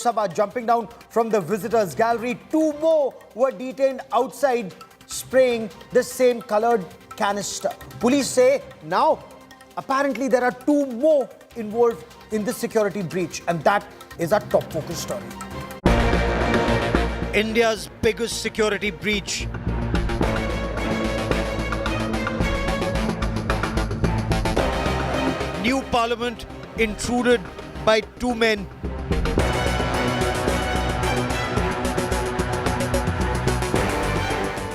Sabha, jumping down from the visitors' gallery. 2 more were detained outside, spraying the same colored canister. Police say now, apparently there are 2 more involved in this security breach, and that is our top focus story. India's biggest security breach. New parliament intruded by 2 men.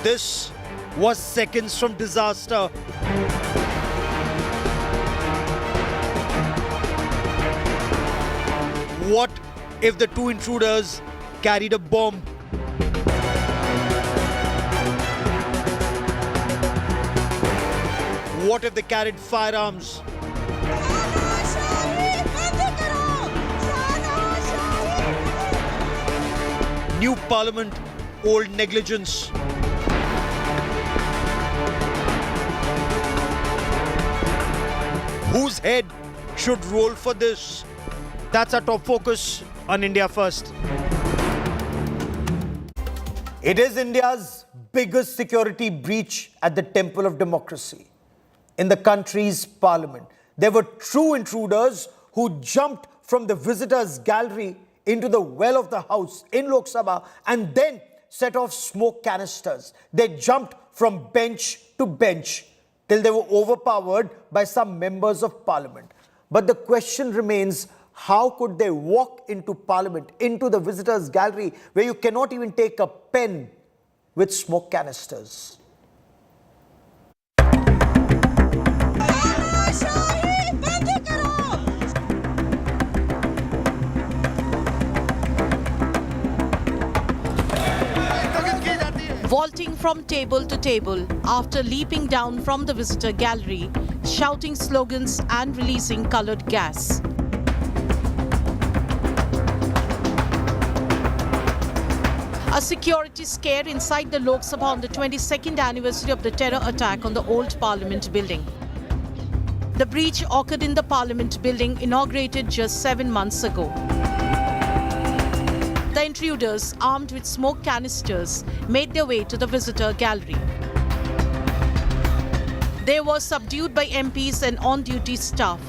This was seconds from disaster. What if the 2 intruders carried a bomb? What if they carried firearms? New parliament, old negligence. Whose head should roll for this? That's our top focus on India First. It is India's biggest security breach at the temple of democracy. In the country's parliament, there were true intruders who jumped from the visitors' gallery into the well of the house in Lok Sabha and then set off smoke canisters. They jumped from bench to bench till they were overpowered by some members of parliament. But the question remains, how could they walk into parliament, into the visitors' gallery, where you cannot even take a pen with smoke canisters? Vaulting from table to table after leaping down from the visitor gallery, shouting slogans and releasing colored gas. A security scare inside the Lok Sabha on the 22nd anniversary of the terror attack on the old Parliament building. The breach occurred in the Parliament building inaugurated just 7 months ago. The intruders, armed with smoke canisters, made their way to the visitor gallery. They were subdued by MPs and on-duty staff.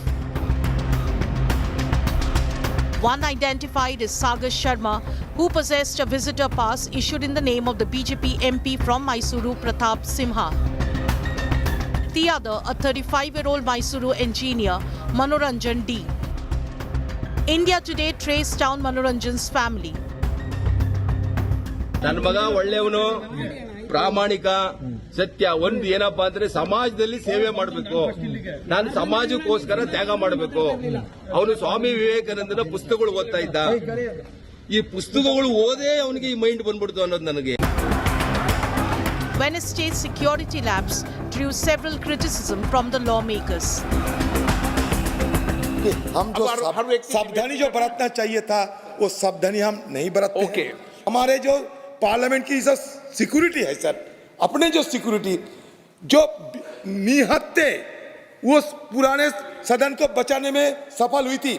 One identified as Sagar Sharma, who possessed a visitor pass issued in the name of the BJP MP from Mysuru, Pratap Simha. The other, a 35-year-old Mysuru engineer, Manoranjan D. India Today traced down Manoranjan's family. ನನ್ನ ಮಗ ಒಳ್ಳೆಯವನು ಪ್ರಾಮಾಣಿಕ ಸತ್ಯ ಒಂದು ಏನಪ್ಪಾ ಅಂದ್ರೆ ಸಮಾಜದಲ್ಲಿ ಸೇವೆ ಮಾಡಬೇಕು ನಾನು ಸಮಾಜಕ್ಕೋಸ್ಕರ ತ್ಯಾಗ ಮಾಡಬೇಕು ಅವನು ಸ್ವಾಮಿ ವಿವೇಕಾನಂದನ ಪುಸ್ತಕಗಳು ಓದ್ತಾ ಇದ್ದ ಈ ಪುಸ್ತಕಗಳು ಓದೇ ಅವನಿಗೆ ಈ ಮೈಂಡ್ ಬಂದ್ಬಿಡ್ತು ಅನ್ನೋದು ನನಗೆ Wednesday's security lapse drew several criticism from the lawmakers. हम जो सावधानी जो बरतना चाहिए था वो सावधानी हम नहीं बरतते हैं। हमारे जो पार्लियामेंट की जो सिक्योरिटी है सर, अपने जो सिक्योरिटी जो निहत्ते वो पुराने सदन को बचाने में सफल हुई थी,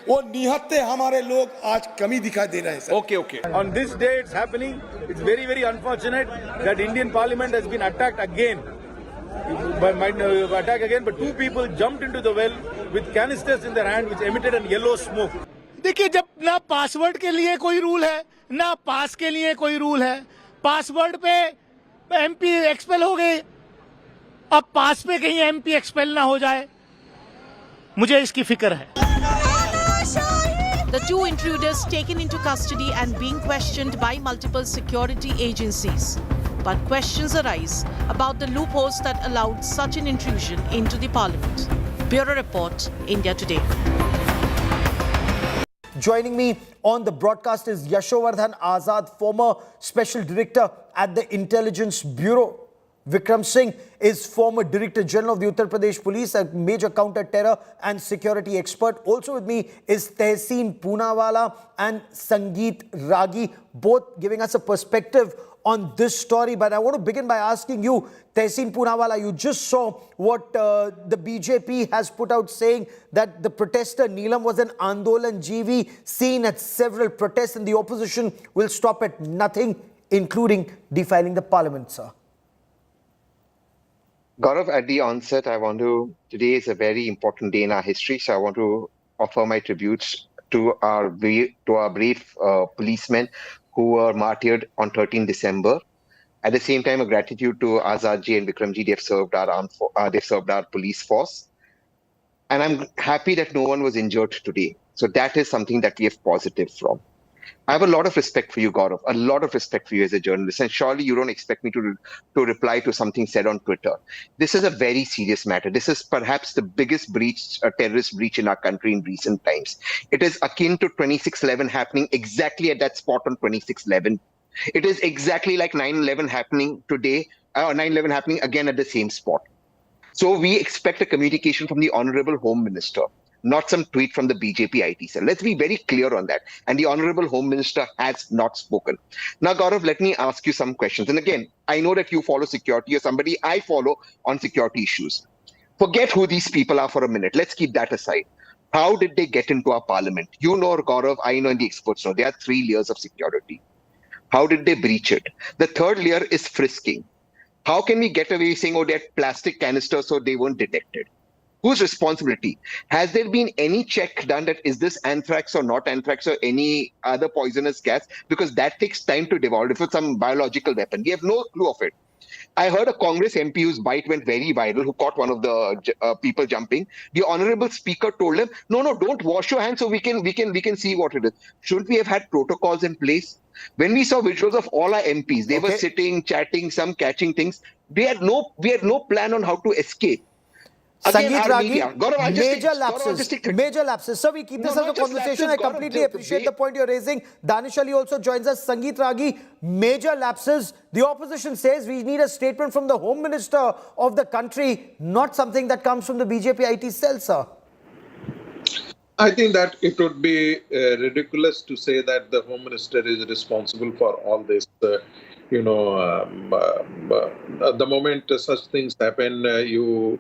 वो निहत्ते हमारे लोग आज कमी दिखाई दे रहे हैं sir. Okay. On this day it's happening. It's very, very unfortunate that Indian Parliament has been attacked again. But 2 people jumped into the well with canisters in their hand which emitted a yellow smoke. देखिए, जब ना password के लिए कोई rule है ना पास के लिए कोई रूल है, पासवर्ड पे एमपी एक्सपेल हो गए, अब पास पे कहीं एमपी एक्सपेल ना हो जाए, मुझे इसकी फिक्र है। The 2 intruders taken into custody and being questioned by multiple security agencies. But questions arise about the loopholes that allowed such an intrusion into the parliament. Bureau Report, India Today. Joining me on the broadcast is Yashovardhan Azad, former Special Director at the Intelligence Bureau. Vikram Singh is former Director General of the Uttar Pradesh Police, a major counter-terror and security expert. Also with me is Tehseen Poonawala and Sangeet Ragi, both giving us a perspective on this story. But I want to begin by asking you, Tehseen Poonawala, you just saw what the BJP has put out, saying that the protester Neelam was an Andolan Jeevi seen at several protests, and the opposition will stop at nothing, including defiling the parliament, sir. Gaurav, at the onset, today is a very important day in our history, so I want to offer my tributes to our brave policemen who were martyred on 13 December. At the same time, a gratitude to Azad ji and Vikram ji. They've served our police force. And I'm happy that no one was injured today. So that is something that we have positive from. I have a lot of respect for you, Gaurav, a lot of respect for you as a journalist. And surely you don't expect me to reply to something said on Twitter. This is a very serious matter. This is perhaps the biggest terrorist breach in our country in recent times. It is akin to 26/11 happening exactly at that spot on 26/11. It is exactly like 9/11 happening today, 9/11 happening again at the same spot. So we expect a communication from the Honorable Home Minister, not some tweet from the BJP IT cell. Let's be very clear on that. And the Honorable Home Minister has not spoken. Now, Gaurav, let me ask you some questions. And again, I know that you follow security, or somebody I follow on security issues. Forget who these people are for a minute. Let's keep that aside. How did they get into our parliament? You know, Gaurav, I know, and the experts know. There are 3 layers of security. How did they breach it? The third layer is frisking. How can we get away saying, oh, they had plastic canisters so they weren't detected? Whose responsibility? Has there been any check done that is this anthrax or not anthrax or any other poisonous gas? Because that takes time to devolve. If it's some biological weapon, we have no clue of it. I heard a Congress MP whose bite went very viral, who caught one of the people jumping. The honorable speaker told him, no, don't wash your hands so we can see what it is. Shouldn't we have had protocols in place? When we saw visuals of all our MPs, they were sitting, chatting, some catching things. We had no plan on how to escape. Sangeet Ragi, major lapses. Sir, we keep this as a conversation. I completely appreciate the point you're raising. Danish Ali also joins us. Sangeet Ragi, major lapses. The opposition says we need a statement from the Home Minister of the country, not something that comes from the BJP IT cell, sir. I think that it would be ridiculous to say that the Home Minister is responsible for all this. The moment such things happen, you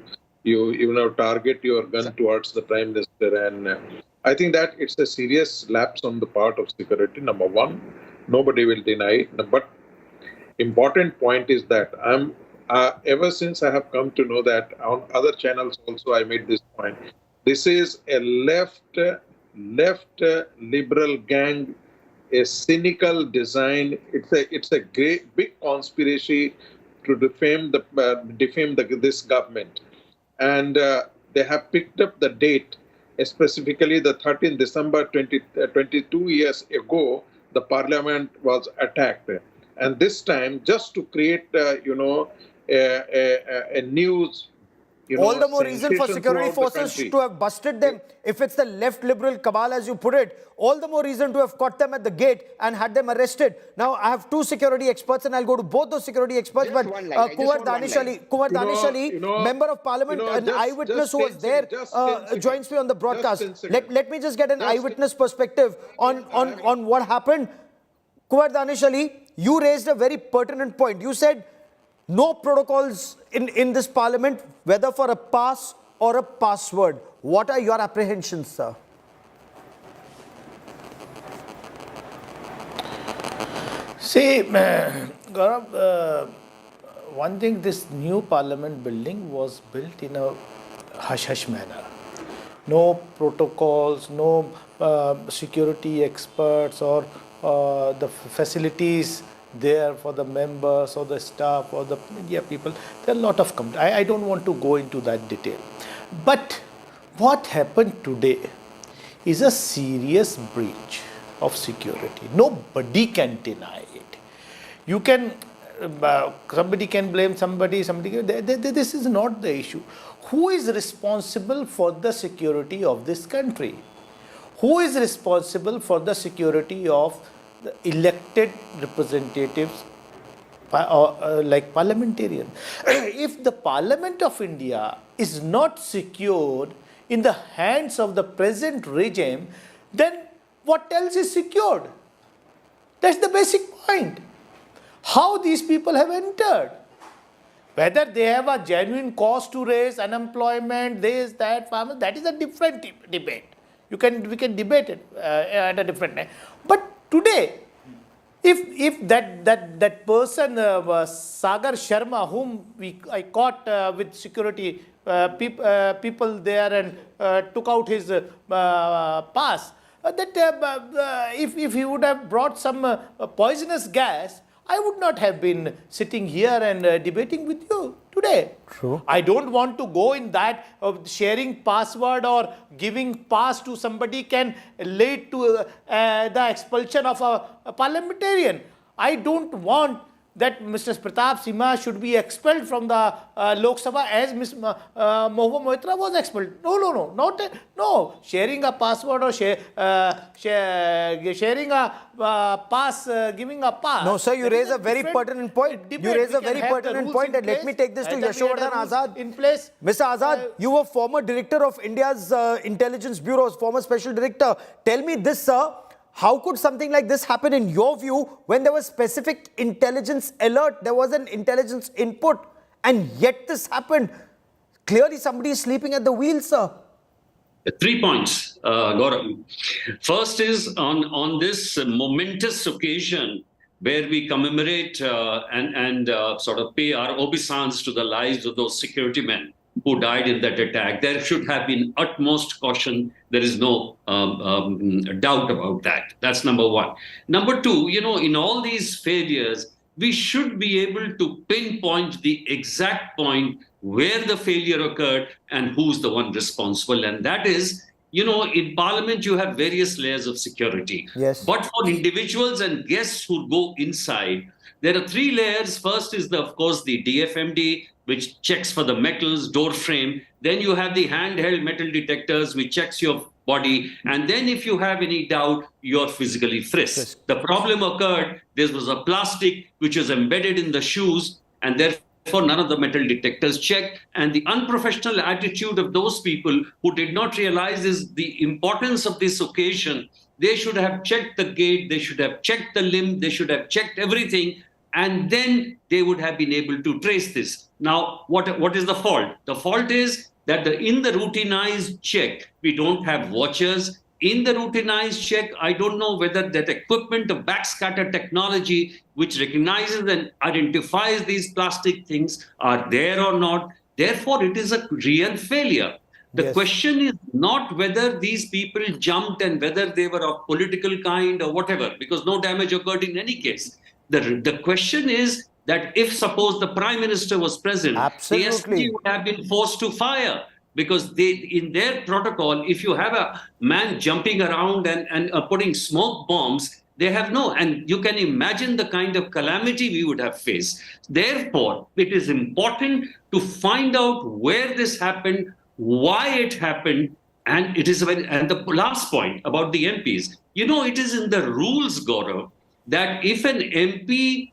target your gun towards the Prime Minister, and I think that it's a serious lapse on the part of security. Number one, nobody will deny it. But important point is that ever since I have come to know that on other channels also I made this point. This is a left liberal gang, a cynical design. It's a great big conspiracy to defame this government. And they have picked up the date, specifically the 13th December 22 years ago, the parliament was attacked. And this time, just to create, a news, all the more reason for security forces to have busted them. If it's the left liberal cabal, as you put it, all the more reason to have caught them at the gate and had them arrested. Now, I have 2 security experts and I'll go to both those security experts. But Kunwar Danish Ali, Member of Parliament, an eyewitness who was there, joins me on the broadcast. Let me just get an eyewitness perspective on what happened. Kunwar Danish Ali, you raised a very pertinent point. You said no protocols in this parliament, whether for a pass or a password. What are your apprehensions, sir? See, Gaurav, one thing, this new parliament building was built in a hush-hush manner. No protocols, no security experts or the facilities there for the members or the staff or the media people. There are a lot of I don't want to go into that detail. But what happened today is a serious breach of security. Nobody can deny it. You can, somebody can blame somebody, this is not the issue. Who is responsible for the security of this country? Who is responsible for the security of the elected representatives, like parliamentarians? If the Parliament of India is not secured in the hands of the present regime, then what else is secured? That's the basic point. how these people have entered. Whether they have a genuine cause to raise unemployment, this, that, farmers, that is a different debate. We can debate it at a different time. But today, if that person, Sagar Sharma, whom I caught with security people there and took out his pass, if he would have brought some poisonous gas, I would not have been sitting here and debating with you today. True. I don't want to go in that of sharing password or giving pass to somebody can lead to the expulsion of a parliamentarian. I don't want that Mr. Pratap Simha should be expelled from the Lok Sabha as Ms. Mohua Moitra was expelled. No. Sharing a password or sharing a pass, giving a pass. No, sir, you that raise is a very different pertinent point. debate. You raise We a can very have the pertinent rules point, in and let me place. take this to Either we had Yashovardhan the rules Azad. in place. Mr. Azad, you were former director of India's intelligence bureaus, former special director. Tell me this, sir. How could something like this happen in your view when there was specific intelligence alert, there was an intelligence input, and yet this happened? Clearly somebody is sleeping at the wheel, sir. 3 points, Gaurav. First is on this momentous occasion where we commemorate and sort of pay our obeisance to the lives of those security men who died in that attack. There should have been utmost caution. There is no doubt about that. That's number one. Number two, in all these failures, we should be able to pinpoint the exact point where the failure occurred and who's the one responsible. And that is, in Parliament, you have various layers of security. Yes. But for individuals and guests who go inside, there are 3 layers. First is, of course, the DFMD, which checks for the metals, door frame. Then you have the handheld metal detectors, which checks your body. And then if you have any doubt, you're physically frisked. The problem occurred, there was a plastic which was embedded in the shoes, and therefore none of the metal detectors checked. And the unprofessional attitude of those people who did not realize is the importance of this occasion. They should have checked the gate, they should have checked the limb, they should have checked everything, and then they would have been able to trace this. Now, what is the fault? The fault is that in the routinized check, we don't have watchers. In the routinized check, I don't know whether that equipment of backscatter technology, which recognizes and identifies these plastic things, are there or not. Therefore, it is a real failure. The question is not whether these people jumped and whether they were of political kind or whatever, because no damage occurred in any case. The question is that if suppose the Prime Minister was present, Absolutely. the SG would have been forced to fire, because in their protocol, if you have a man jumping around and putting smoke bombs, they have and you can imagine the kind of calamity we would have faced. Therefore, it is important to find out where this happened, why it happened, and the last point about the MPs. It is in the rules, Gaurav, that if an MP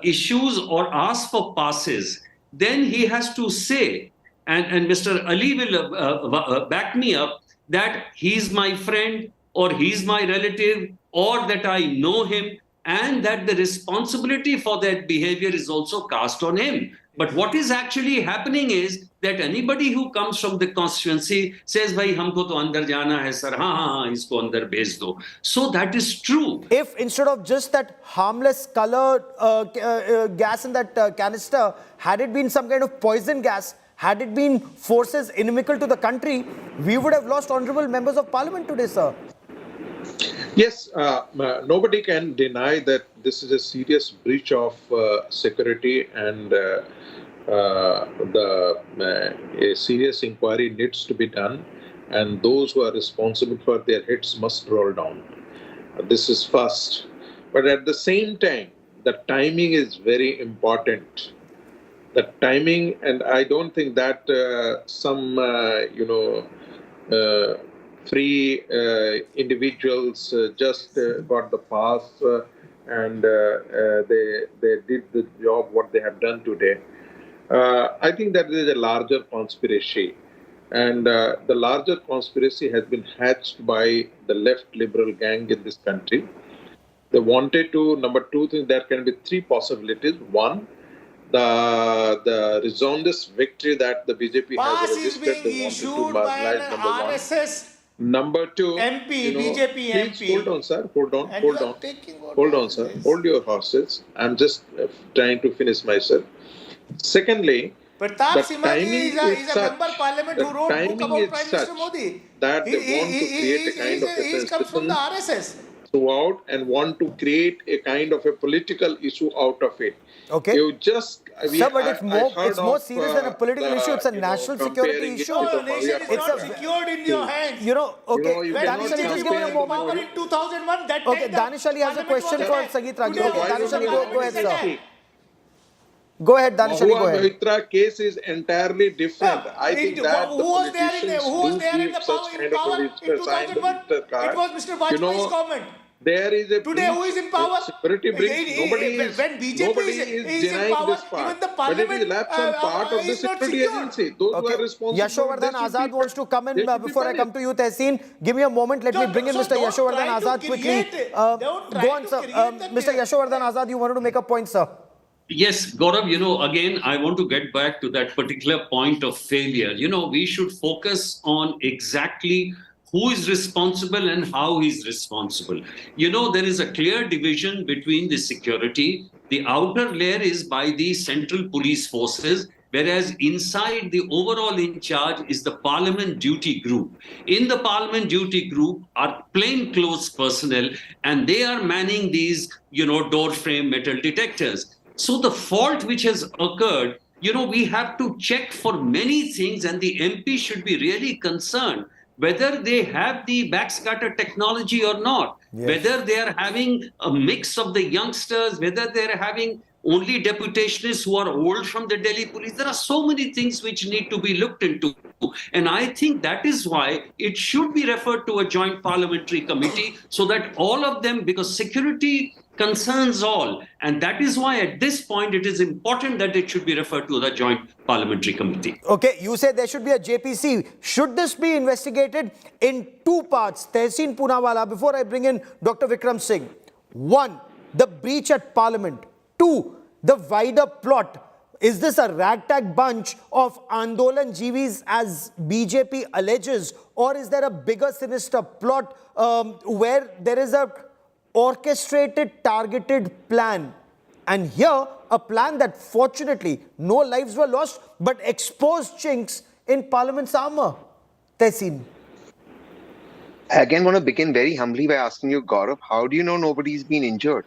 issues or asks for passes, then he has to say, and Mr. Ali will back me up, that he's my friend or he's my relative or that I know him, and that the responsibility for that behavior is also cast on him. But what is actually happening is that anybody who comes from the constituency says, "Bhai, humko to andar jana hai, sir. Haan, isko andar bhej do." So that is true. If instead of just that harmless color gas in that canister, had it been some kind of poison gas, had it been forces inimical to the country, we would have lost honorable members of parliament today, sir. Yes, nobody can deny that this is a serious breach of security, and a serious inquiry needs to be done, and those who are responsible for their hits must roll down. This is first. But at the same time, the timing is very important. The timing, and I don't think that some, free individuals just got the pass and they did the job what they have done today. I think that there is a larger conspiracy, and the larger conspiracy has been hatched by the left liberal gang in this country, They wanted to, number two thing, there can be three possibilities. One, the resounding victory that the BJP Pass has is registered, being they wanted to issued by marginalize, an number one. RSS Number two, MP, BJP please MP. hold on, sir. Hold on, And hold you are on. taking what Hold on, is sir. this? Hold your horses. I'm just trying to finish myself. Secondly, Pratap the Simha timing is is a member such, parliament the who wrote book timing about is Prime Minister such Modi. that they want to create a kind of a He comes from the RSS. throughout and want to create a kind of a political issue out of it. Okay. You just, Sir, but it's heard more of, serious than a political issue. It's a national security comparing it issue. to No, the the nation is Maharashtra. not secured in your hands. Okay, you When cannot Danish Ali, just give me a BJP moment. power in 2001, that Okay, time the Danish Ali has a parliament question was for attacked. Sagit Raju. Today Okay, also Danish the Ali, go parliament ahead, is sir. attacked. Go ahead, Danish Ali, go Mahua ahead. Mohitra case is entirely different. I think that Who was there in politicians who was do there in give the such power kind of a in visitor sign, 2001? visitor card. It was Mr. Vajpayee's government. There is a Today, who is in power? security breach. When BJP is in denying power, this part. even the But it parliament is lapse on part of the is not security secured. agency. Those who Okay. are responsible. Yashowardhan they should Azad be- wants to come in they should be before I come punished. to you, Tehseen. Give me a moment. Let me bring in So Mr. don't Yashowardhan try to Azad quickly. create- don't try Go on, to sir. create the Mr. Yashowardhan Azad, you wanted to make a point, sir. Yes, Gaurav, again, I want to get back to that particular point of failure. We should focus on exactly who is responsible and how he's responsible. There is a clear division between the security. The outer layer is by the central police forces, whereas inside the overall in charge is the parliament duty group. In the parliament duty group are plainclothes personnel, and they are manning these, door frame metal detectors. So the fault which has occurred, we have to check for many things, and the MP should be really concerned whether they have the backscatter technology or not, whether they are having a mix of the youngsters, whether they are having only deputationists who are old from the Delhi police. There are so many things which need to be looked into. And I think that is why it should be referred to a joint parliamentary committee so that all of them, because security concerns all. And that is why at this point it is important that it should be referred to the joint parliamentary committee. Okay, you said there should be a JPC. Should this be investigated in two parts? Tehseen Poonawalla, before I bring in Dr. Vikram Singh. One, the breach at Parliament. Two, the wider plot. Is this a ragtag bunch of Andolan Jeevis as BJP alleges, or is there a bigger sinister plot where there is a orchestrated, targeted plan? And here, a plan that fortunately no lives were lost, but exposed chinks in Parliament's armor. Tehseen. I again want to begin very humbly by asking you, Gaurav, how do you know nobody's been injured?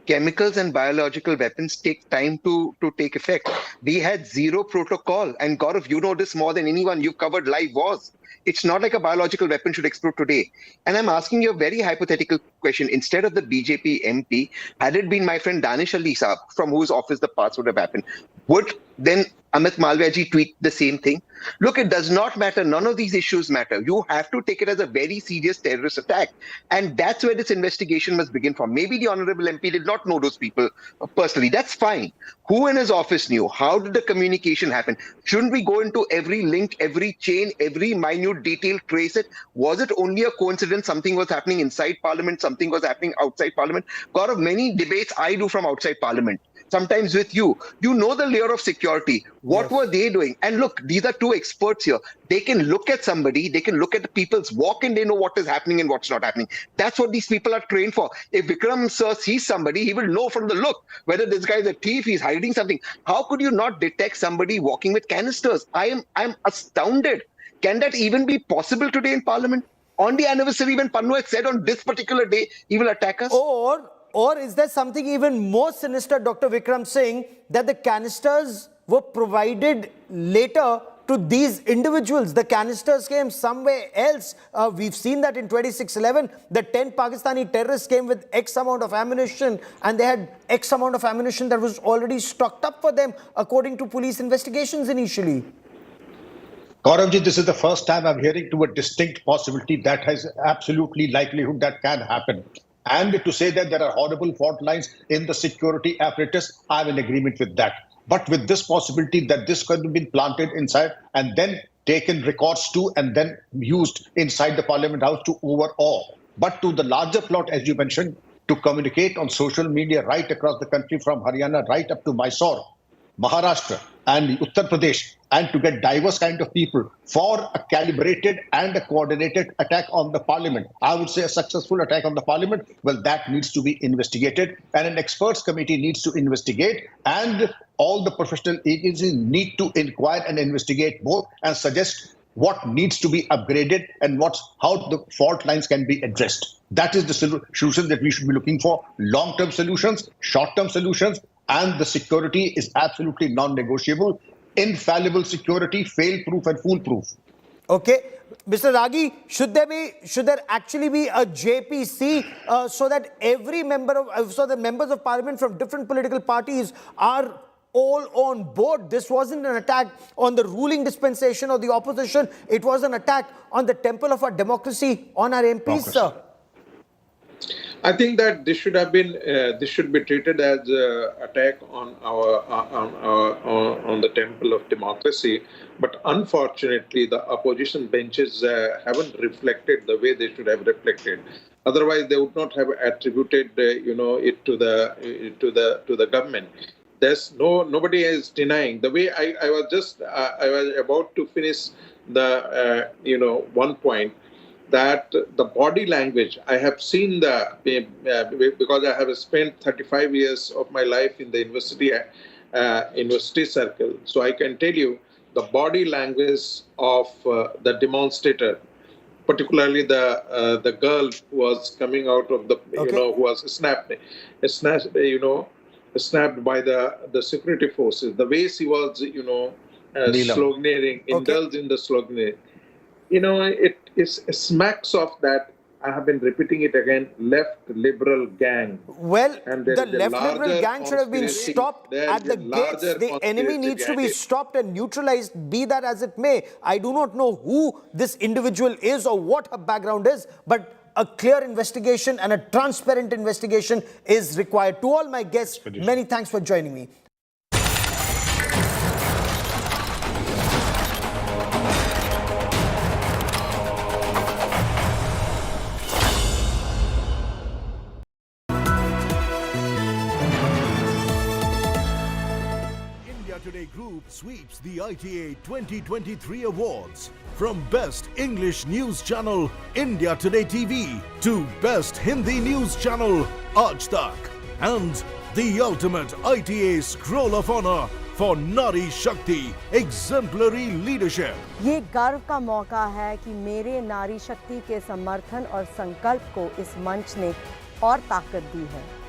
Chemicals and biological weapons take time to take effect. We had zero protocol. And Gaurav, you know this more than anyone. You've covered live wars. It's not like a biological weapon should explode today. And I'm asking you a very hypothetical question. Instead of the BJP MP, had it been my friend Danish Ali Saab, from whose office the parts would have happened, would then Amit Malviyaji tweet the same thing? Look, it does not matter. None of these issues matter. You have to take it as a very serious terrorist attack. And that's where this investigation must begin from. Maybe the Honorable MP did not know those people personally. That's fine. Who in his office knew? How did the communication happen? Shouldn't we go into every link, every chain, every minute detail, trace it? Was it only a coincidence? Something was happening inside Parliament, something was happening outside Parliament. Gaurav, many debates I do from outside Parliament. Sometimes with you know the layer of security. What were they doing? And look, these are two experts here. They can look at somebody, they can look at the people's walk, and they know what is happening and what's not happening. That's what these people are trained for. If Vikram sir sees somebody, he will know from the look whether this guy is a thief, he's hiding something. How could you not detect somebody walking with canisters? I'm astounded. Can that even be possible today in Parliament? On the anniversary, when Pannu had said on this particular day, he will attack us? Or is there something even more sinister, Dr. Vikram Singh, that the canisters were provided later to these individuals? The canisters came somewhere else. We've seen that in 2611, the 10 Pakistani terrorists came with X amount of ammunition, and they had X amount of ammunition that was already stocked up for them, according to police investigations initially. Gauravji, this is the first time I'm hearing to a distinct possibility that has absolutely likelihood that can happen. And to say that there are horrible fault lines in the security apparatus, I'm in agreement with that. But with this possibility that this could have been planted inside and then taken records to and then used inside the Parliament House to overawe. But to the larger plot, as you mentioned, to communicate on social media right across the country, from Haryana right up to Mysore, Maharashtra and Uttar Pradesh, and to get diverse kind of people for a calibrated and a coordinated attack on the parliament. I would say a successful attack on the parliament, well, that needs to be investigated, and an experts committee needs to investigate, and all the professional agencies need to inquire and investigate both and suggest what needs to be upgraded and how the fault lines can be addressed. That is the solution that we should be looking for. Long-term solutions, short-term solutions, and the security is absolutely non-negotiable. Infallible security, fail-proof and foolproof. Okay, Mr. Ragi, should there actually be a JPC so that every so the members of parliament from different political parties are all on board? This wasn't an attack on the ruling dispensation or the opposition. It was an attack on the temple of our democracy, on our MPs, sir. I think that this should have been this should be treated as an attack on on the temple of democracy. But unfortunately, the opposition benches haven't reflected the way they should have reflected. Otherwise, they would not have attributed it to the government. There's nobody is denying the way I was about to finish the one point, that the body language, I have seen because I have spent 35 years of my life in the university circle. So I can tell you the body language of the demonstrator, particularly the girl who was coming out of the, who was snapped by the security forces. The way she was, sloganeering, indulged in the sloganeering. It smacks of that. I have been repeating it again, left liberal gang. Well, the left liberal gang should have been stopped at the gates. The enemy needs to be stopped and neutralized, be that as it may. I do not know who this individual is or what her background is, but a clear investigation and a transparent investigation is required. To all my guests, many thanks for joining me. Today Group sweeps the ITA 2023 awards, from Best English News Channel India Today TV to Best Hindi News Channel Aaj Tak, and the ultimate ITA Scroll of Honor for Nari Shakti Exemplary Leadership. ये गर्व का मौका है कि मेरे नारी शक्ति के समर्थन और संकल्प को इस मंच ने और ताकत दी है।